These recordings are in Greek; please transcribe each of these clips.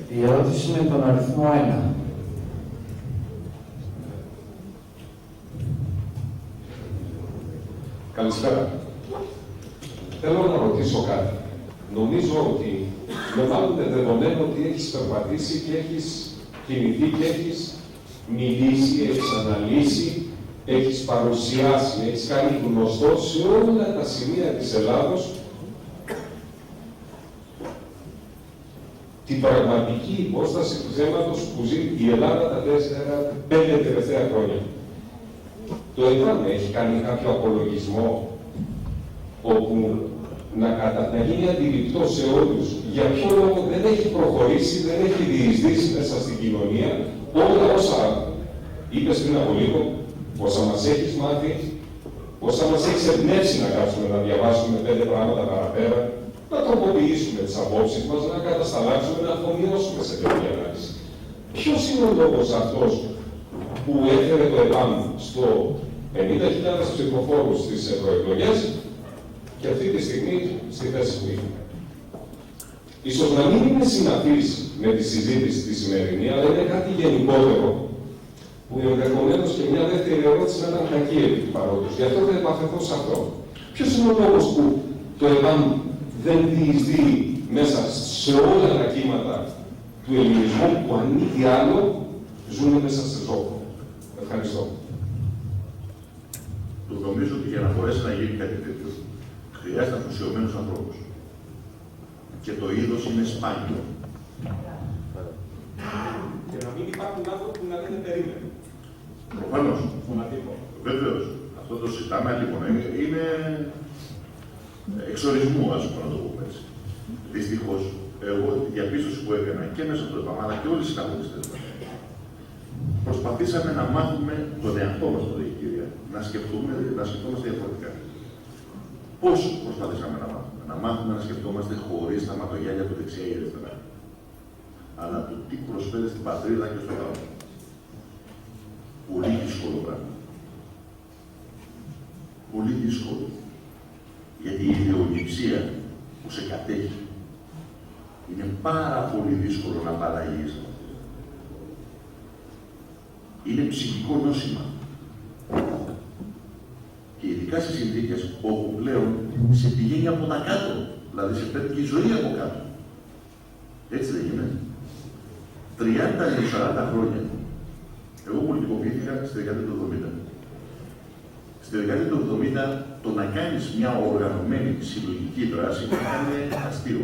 Η ερώτηση είναι τον αριθμό 1. Καλησπέρα. Θέλω να ρωτήσω κάτι. Νομίζω ότι με βάλλουν δεδομένο ότι έχεις περπατήσει και έχεις κινηθεί και έχεις μιλήσει, έχεις αναλύσει, έχεις παρουσιάσει, έχεις κάνει γνωστό σε όλα τα σημεία της Ελλάδος την πραγματική υπόσταση του θέματος που ζει η Ελλάδα τα 4-5 τελευταία χρόνια. Το ΕΠΑΜ έχει κάνει κάποιο απολογισμό όπου να γίνει αντιληπτό σε όλους για ποιο λόγο δεν έχει προχωρήσει, δεν έχει διεισδύσει μέσα στην κοινωνία όλα όσα είπες πριν από λίγο, όσα μας έχεις μάθει, όσα μας έχεις εμπνεύσει να κάτσουμε να διαβάσουμε 5 πράγματα παραπέρα, να τροποποιήσουμε τις απόψεις μας, να κατασταλάξουμε, να αφομοιώσουμε σε τέτοια ανάλυση. Ποιος είναι ο λόγος αυτός που έφερε το ΕΠΑΜ στο 50.000 ψηφοφόρους στις ευρωεκλογές και αυτή τη στιγμή στη θέση που είναι? Ίσως να μην είναι συναφής με τη συζήτηση τη σημερινή, αλλά είναι κάτι γενικότερο που ενδεχομένως και μια δεύτερη ερώτηση να ήταν κακή επί του παρόντος. Γι' αυτό θα επαφεθώ σε αυτό. Ποιος είναι ο λόγος που το ΕΠΑΜ δεν διεισδύει μέσα σε όλα τα κύματα του ελληνισμού που αν μη τι άλλο ζουν μέσα σε ζώο? Ευχαριστώ. Το νομίζω ότι για να μπορέσει να γίνει κάτι τέτοιο χρειάζεται αφοσιωμένους ανθρώπους. Και το είδος είναι σπάνιο. Και να μην υπάρχουν άνθρωποι που να λένε περίμενοι. Προφανώς. Βεβαίως. Αυτό το συζητάμε λοιπόν. Είναι εξορισμού, ας πούμε, να το πούμε έτσι. Δυστυχώς, εγώ τη διαπίστωση που έκανα και μέσα από το ΕΠΑΜ, αλλά και όλοι οι συναγωνιστές μας, προσπαθήσαμε να μάθουμε τον εαυτό μας, το διοικητήρια, να σκεφτόμαστε διαφορετικά. Πώς προσπαθήσαμε να μάθουμε? Να μάθουμε να σκεφτόμαστε χωρίς τα ματογιάλια του δεξιά ή αριστερά. Αλλά το τι προσφέρει στην πατρίδα και στον λαό. Πολύ δύσκολο πράγμα. Πολύ δύσκολο. Γιατί η ιδεολειψία που σε κατέχει είναι πάρα πολύ δύσκολο να παραγείς. Είναι ψυχικό νόσημα. Και ειδικά σε συνθήκες όπου πλέον σε πηγαίνει από τα κάτω, δηλαδή σε παίρνει και η ζωή από κάτω. Έτσι δεν είναι? 30-40 χρόνια. Εγώ πολιτικοποιήθηκα στη δεκαετία του 70. Στη δεκαετία του 70 το να κάνεις μια οργανωμένη συλλογική δράση ήταν αστείο.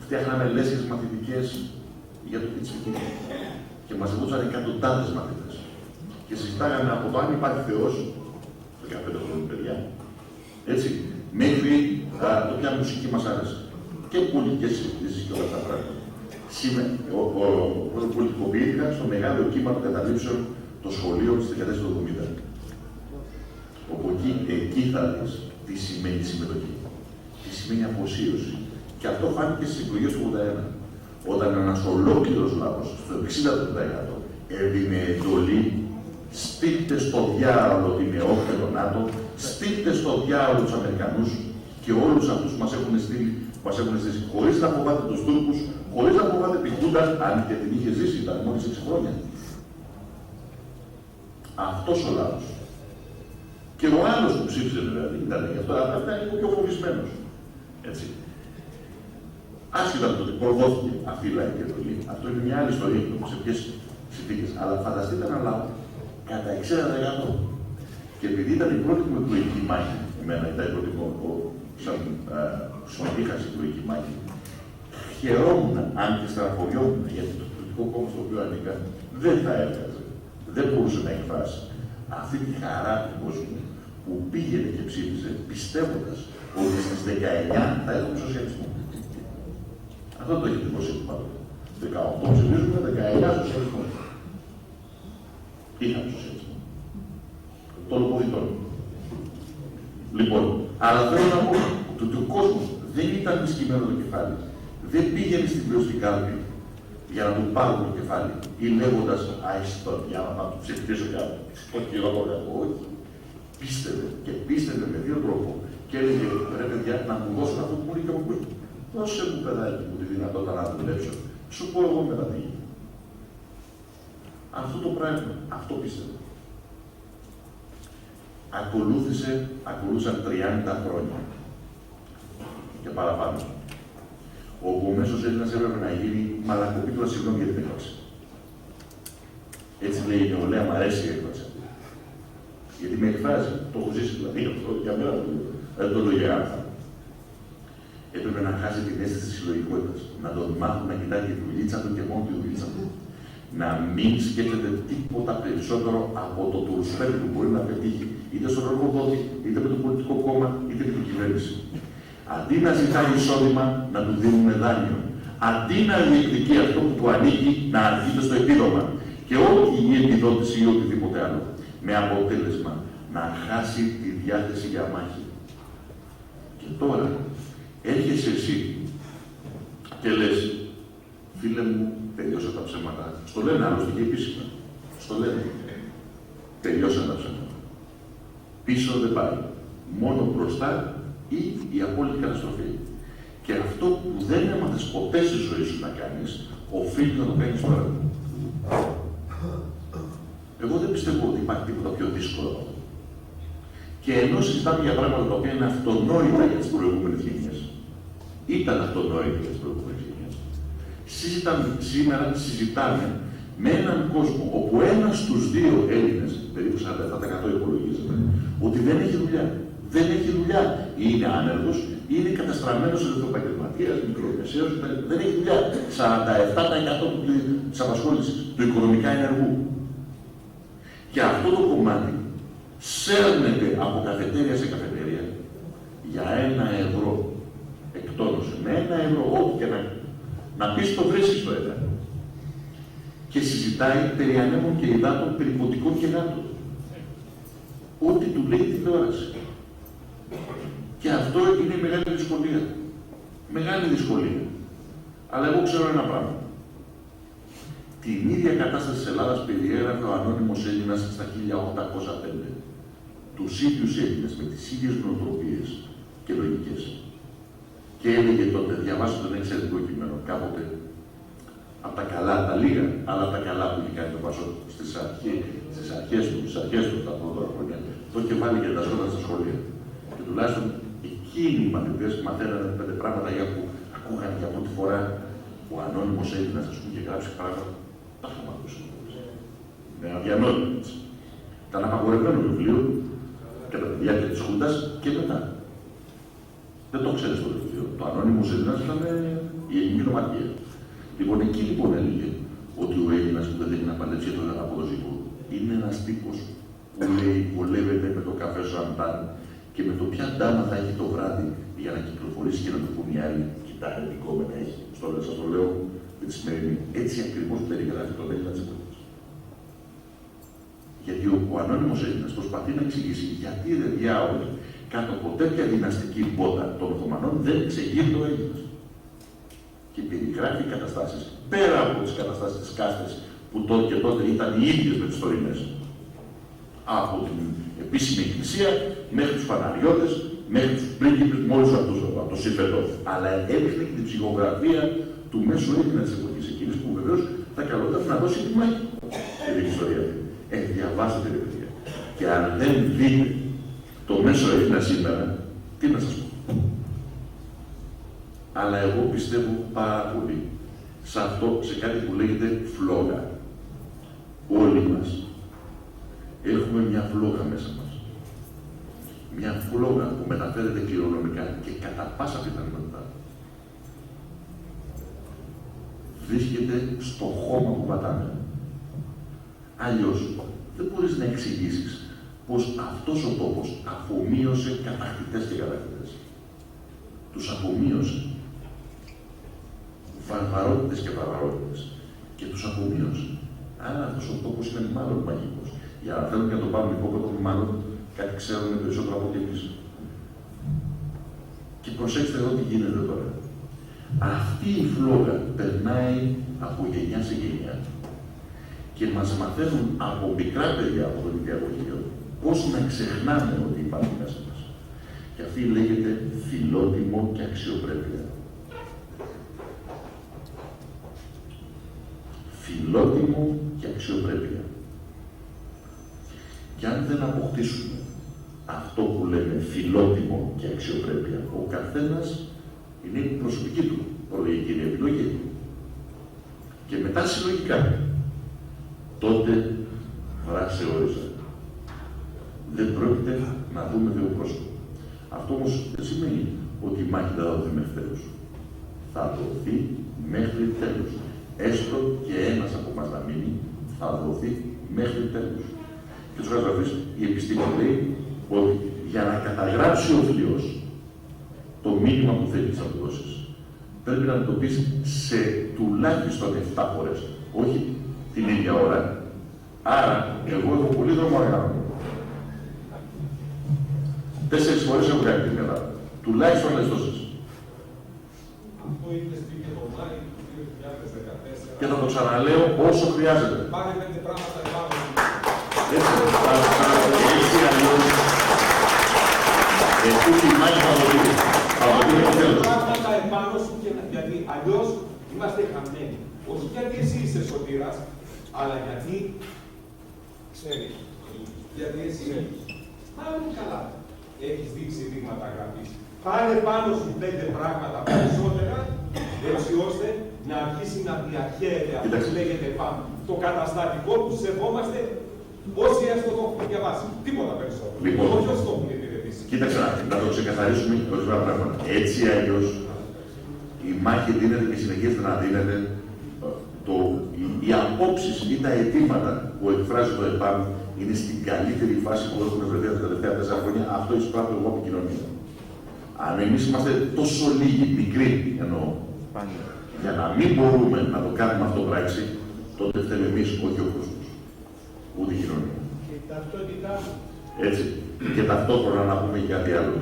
Φτιάχναμε λέσχες μαθητικές για το πιτσίκι και μαζευόταν εκατοντάδες μαθητές. Και συζητάγαμε από το αν υπάρχει Θεός, 15 χρόνια παιδιά, έτσι, μέχρι το ποια μουσική μας άρεσε. Και πολιτικές συζητήσεις και όλα αυτά τα πράγματα. Πολιτικοποιήθηκα στο μεγάλο κύμα των καταλήψεων των σχολείων της δεκαετίας του 70. Όπου εκεί θα δεις τι σημαίνει συμμετοχή, τι σημαίνει αφοσίωση. Και αυτό φάνηκε στις εκλογές του 81. Όταν ένας ολόκληρος λαός, στο 60% έδινε εντολή, στείλτε στο διάολο την ΕΟΚ και τον ΝΑΤΟ, στείλτε στο διάολο τους Αμερικανούς και όλους αυτούς που μας έχουν στείλει, χωρίς να φοβάται τους Τούρκους, χωρίς να φοβάται τη Χούντα, αν και την είχε ζήσει, ήταν μόλις 6 χρόνια. Αυτός ο λαός. Και ο άλλος που ψήφισε δηλαδή, ήταν γι' αυτό, αλλά ήταν λίγο πιο φοβισμένος. Έτσι. Άσχετα από το ότι προδόθηκε αυτή η λαϊκή εντολή, αυτό είναι μια άλλη ιστορία σε ποιες συνθήκες. Αλλά φανταστείτε ένα λαό κατά 60%. Και επειδή ήταν η πρώτη μου εκλογική μάχη, εμένα ήταν η πρώτη μου, σαν είχα εκλογική μάχη, χαιρόμουν αν και στεναχωριόμουν, γιατί το πολιτικό κόμμα στο οποίο ανήκα δεν θα έβγαζε, δεν μπορούσε να εκφράσει αυτή τη χαρά του κόσμου που πήγαινε και ψήφιζε πιστεύοντας ότι στις 19 θα έχουμε σοσιαλισμό. Αυτό το έχει δημοσίευσει πάντοτε. 18 ψηφίζουμε, 19 σοσιαλισμό. Είχαμε σοσιαλισμό. Των οποδητών. Λοιπόν, αλλά θέλω να πω ότι ο κόσμος δεν ήταν μισκημένο το κεφάλι. Δεν πήγαινε στην πλειοστή κάλπη για να του πάρουν το κεφάλι ή λέγοντας «Αϊστό, για να του ψηφίσω κάτω». Το χειρότερο από όχι. Πίστευε και πίστευε με δύο τρόπους. Και έλεγε «Ρε παιδιά, να μου δώσουν αυτό που μου λέει και ο κόσμος. Δώσε μου παιδάκι μου τη δυνατότητα να Σου πω εγώ μετά τι γίνεται. Αυτό το πράγμα, αυτό πιστεύω. Ακολούθησαν 30 χρόνια και παραπάνω. Όπου ο μέσος Έλληνας έπρεπε να γίνει μαλακοπίτουλα, συγγνώμη για την έκφραση. Έτσι λέει η νεολαία, μου αρέσει η έκφραση. Γιατί με εκφράζει, το έχω ζήσει δηλαδή, αυτό για μένα δεν το λέω για άνθρωπο. Έπρεπε να χάσει την αίσθηση της συλλογικότητας, να τον μάθουν να κοιτάει τη δουλίτσα του και μόνο τη δουλίτσα του. Να μην σκέφτεται τίποτα περισσότερο από το τουρσπέρι που μπορεί να πετύχει είτε στον εργοδότη, είτε με το πολιτικό κόμμα, είτε με την κυβέρνηση. Αντί να ζητάει εισόδημα, να του δίνουν δάνειο. Αντί να διεκδικεί αυτό που του ανήκει, να αρκείται στο επίδομα. Και όχι η επιδότηση ή οτιδήποτε άλλο. Με αποτέλεσμα να χάσει τη διάθεση για μάχη. Και τώρα έρχεσαι εσύ και λες, φίλε μου, τελειώσαν τα ψέματα. Στο λένε άλλωστε και επίσημα. Στο λένε. Τελειώσαν τα ψέματα. Πίσω δεν πάει. Μόνο μπροστά ή η απόλυτη καταστροφή. Και αυτό που δεν έμαθες ποτέ στη ζωή σου να κάνεις, οφείλει να το κάνεις τώρα. Εγώ δεν πιστεύω ότι υπάρχει τίποτα πιο δύσκολο από αυτό. Και ενώ συζητάμε για πράγματα τα οποία είναι αυτονόητα για τις προηγούμενες γενιές, ήταν αυτονόητα για τις προηγούμενες γενιές, σήμερα συζητάμε με έναν κόσμο όπου ένας στους δύο Έλληνες, περίπου 47% υπολογίζεται, ότι δεν έχει δουλειά. Δεν έχει δουλειά. Ή είναι άνεργος, ή είναι καταστραμμένος ελευθεροπαγγελματίας, μικρομεσαίος, δεν έχει δουλειά. 47% της απασχόλησης του οικονομικά ενεργού. Και αυτό το κομμάτι σέρνεται από καφετέρια σε καφετέρια για €1 εκτόνωση. Με €1, ό,τι και να πεις το βρίσκεις το ένα. Και συζητάει περί ανέμων και υδάτων, περί ποτικών και γάτων. Ό,τι του λέει η τηλεόραση. Και αυτό είναι η μεγάλη δυσκολία. Μεγάλη δυσκολία. Αλλά εγώ ξέρω ένα πράγμα. Την ίδια κατάσταση της Ελλάδας περιέγραφε ο ανώνυμος Έλληνας στα 1805. Τους ίδιους Έλληνες με τις ίδιες νοοτροπίες και λογικές. Και έλεγε τότε, διαβάζω τον εξαιρετικό κείμενο κάποτε, από τα καλά, τα λίγα, αλλά τα καλά που είχε κάνει το Πασόκ στις αρχές του, τα πρώτα χρόνια, το είχε βάλει και τα σχόλια στα σχολεία. Και τουλάχιστον εκείνοι οι μαθητές μαθαίνανε 5 πράγματα για που ακούγανε για πρώτη φορά ο ανώνυμος Έλληνας, ας πούμε, και γράψει πράγματα. Τα είχαμε ακούσει. Με αδιανόητο. Ήταν απαγορευμένο βιβλίο κατά τη διάρκεια της Χούντας και μετά. Δεν το ξέρεις το βιβλίο. Το ανώνυμος Έλληνας ήταν η ελληνική νομαρχία. Λοιπόν, εκεί λοιπόν έλεγε ότι ο Έλληνας που δεν έχει να παλέψει για το αποδοσικό είναι ένας τύπος που λέει βολεύεται με το καφέ Ζαντάν και με το ποια ντάμα θα έχει το βράδυ για να κυκλοφορήσει και να του πούν οι άλλοι. Κοιτάξτε τι κόμμενα έχει. Στο λέω, σας το λέω με τη σημερινή. Έτσι ακριβώς περιγράφει τον Έλληνα της εποχής. Γιατί ο ανώνυμος Έλληνας προσπαθεί να εξηγήσει γιατί ρε διάολοι κάτω από τέτοια δυναστική μπότα των Οθωμανών δεν εξεγείρει ο Έλληνας. Και περιγράφει καταστάσεις πέρα από τις καταστάσεις της κάστας που τότε και τότε ήταν οι ίδιες με τις τωρινές. Από την επίσημη εκκλησία μέχρι τους φαναριώτες, μέχρι τους πρίγκιπες, μόλις αυτούς από το σύμφετο. Αλλά έδειχνε και την ψυχογραφία του μέσου Έλληνα της εποχής εκείνης που βεβαίως θα καλόταν να δώσει τη μάχη για την ιστορία αυτή. Διαβάστε την παιδιά. Και αν δεν δείτε το μέσο Έλληνα σήμερα, τι να σας πω. Αλλά εγώ πιστεύω πάρα πολύ σε αυτό, σε κάτι που λέγεται φλόγα. Όλοι μας έχουμε μια φλόγα μέσα μας. Μια φλόγα που μεταφέρεται κληρονομικά και κατά πάσα πιθανότητα βρίσκεται στο χώμα που πατάμε. Αλλιώς δεν μπορείς να εξηγήσεις πως αυτός ο τόπος αφομοίωσε κατακτητές και κατακτητές. Τους αφομοίωσε. Βαρβαρότητες και βαρβαρότητες. Και τους αφομοίωσε. Άρα αυτός ο τόπος είναι μάλλον μαγικός. Για να θέλουν και να το πάρουν υπόκοτο, μάλλον κάτι ξέρουν περισσότερο από ό,τι εμείς. Και προσέξτε εδώ τι γίνεται τώρα. Αυτή η φλόγα περνάει από γενιά σε γενιά. Και μας μαθαίνουν από μικρά παιδιά από το νηπιαγωγείο πώς να ξεχνάμε ότι υπάρχει μέσα μας. Και αυτή λέγεται φιλότιμο και αξιοπρέπεια. φιλότιμο και αξιοπρέπεια. Και αν δεν αποκτήσουμε αυτό που λέμε φιλότιμο και αξιοπρέπεια, ο καθένας είναι η προσωπική του προλογική επιλογή. Και μετά συλλογικά, τότε βράσε όριζα. Δεν πρόκειται να δούμε δύο πρόσωπα. Αυτό όμως δεν σημαίνει ότι η μάχη δεν θα δοθεί μέχρι τέλος. Θα δοθεί μέχρι τέλος. Έστω και ένας από εμάς να μείνει, θα δοθεί μέχρι τέλος. Και τους γραφείς, η επιστήμη λέει ότι για να καταγράψει ο φλοιός το μήνυμα που θέλει να του δώσεις, πρέπει να το πεις σε τουλάχιστον 7 φορές, όχι την ίδια ώρα. Άρα, εγώ έχω πολύ δρόμο να κάνω. 4 φορές έχω κάνει την Ελλάδα. Τουλάχιστον άλλες τόσες. Αυτό είναι στην Μάη του 2014. Και θα το ξαναλέω όσο χρειάζεται. Πάρε 5 πράγματα επάνω. Έτσι αλλιώς. Τούτη η μάχη θα το δείτε. Θα το δείτε το τέλος. Πράγματα επάνω σου, γιατί αλλιώς είμαστε χαμένοι. Όχι γιατί εσύ είσαι σωτήρας, αλλά γιατί ξέρεις. Γιατί εσύ μάλλον καλά έχεις δείξει δείγματα αγάπης. Πάρε πάνω σου 5 πράγματα περισσότερα, έτσι ώστε να αρχίσει να διαχέεται αυτό που λέγεται πάνω. Το καταστατικό που σεβόμαστε, όσοι έστω το έχουμε διαβάσει. Τίποτα περισσότερο. Λοιπόν, όχι όσο το έχουν υπηρετήσει. Κοίταξε να το ξεκαθαρίσουμε ορισμένα πράγματα. Έτσι αλλιώς η μάχη δίνεται και συνεχίζεται να δίνεται. Οι απόψεις ή τα αιτήματα που εκφράζει το ΕΠΑΜ είναι στην καλύτερη φάση που έχουμε βρεθεί τα τελευταία 4 χρόνια. Αυτό εισπράττω εγώ από κοινωνία. Αν εμείς είμαστε τόσο λίγοι, μικροί εννοώ, για να μην μπορούμε να το κάνουμε αυτό πράξη, τότε φταίμε εμείς, όχι ο κόσμος, ούτε η κοινωνία. Και ταυτότητά μου. Έτσι. Και ταυτόχρονα να πούμε και κάτι άλλο.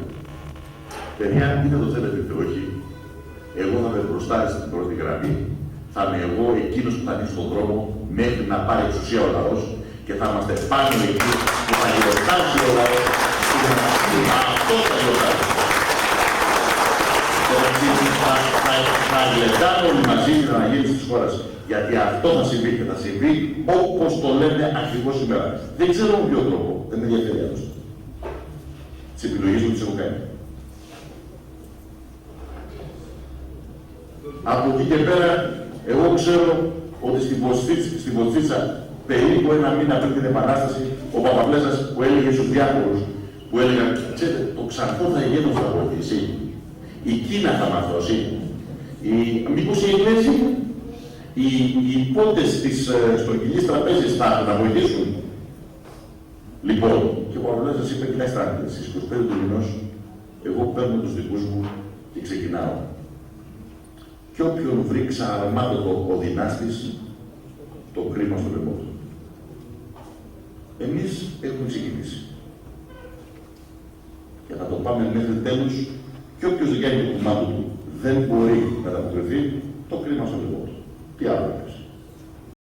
Παιδιά, είτε το θέλετε είτε όχι, εγώ θα με μπροστά στην πρώτη γραμμή, θα είμαι εγώ εκείνος που θα ανοίξει τον δρόμο μέχρι να πάρει εξουσία ο λαός και θα είμαστε πάνω εκεί που θα γιορτάσει ο λαός και αυτό θα γιορτάσει. Θα γλεντάμε όλοι μαζί την αναγέννηση της χώρας. Γιατί αυτό θα συμβεί και θα συμβεί όπως το λέμε ακριβώς σήμερα. Δεν ξέρω με ποιο τρόπο, δεν με ενδιαφέρει άλλωστε. Τις επιλογές που τις έχω κάνει. Από εκεί και πέρα, εγώ ξέρω ότι στην Βοτσίτσα, περίπου 1 μήνα πριν την Επανάσταση, ο Παπαπλέζας που έλεγε στους διάφορους, που έλεγαν, ξέρετε, το ξανθό θα ηγέτω θα βοηθήσει. Η Κίνα θα μας δώσει. Μήπως οι Εγγλέζοι, οι υπότες της στρογγυλής τραπέζης θα βοηθήσουν. Λοιπόν, και ο Παπαπλέζας είπε, κοιτάξτε, στις 25 του μηνός, εγώ παίρνω τους δικούς μου και ξεκινάω. Και όποιον βρει ξαναρμάτωτο ο δυνάστης, το κρίμα στο λαιμό του. Εμείς έχουμε ξεκινήσει. Και θα το πάμε μέχρι τέλους και όποιος δεν κάνει το κομμάτι του δεν μπορεί να ανταποκριθεί, το κρίμα στο λαιμό του. Τι άλλο.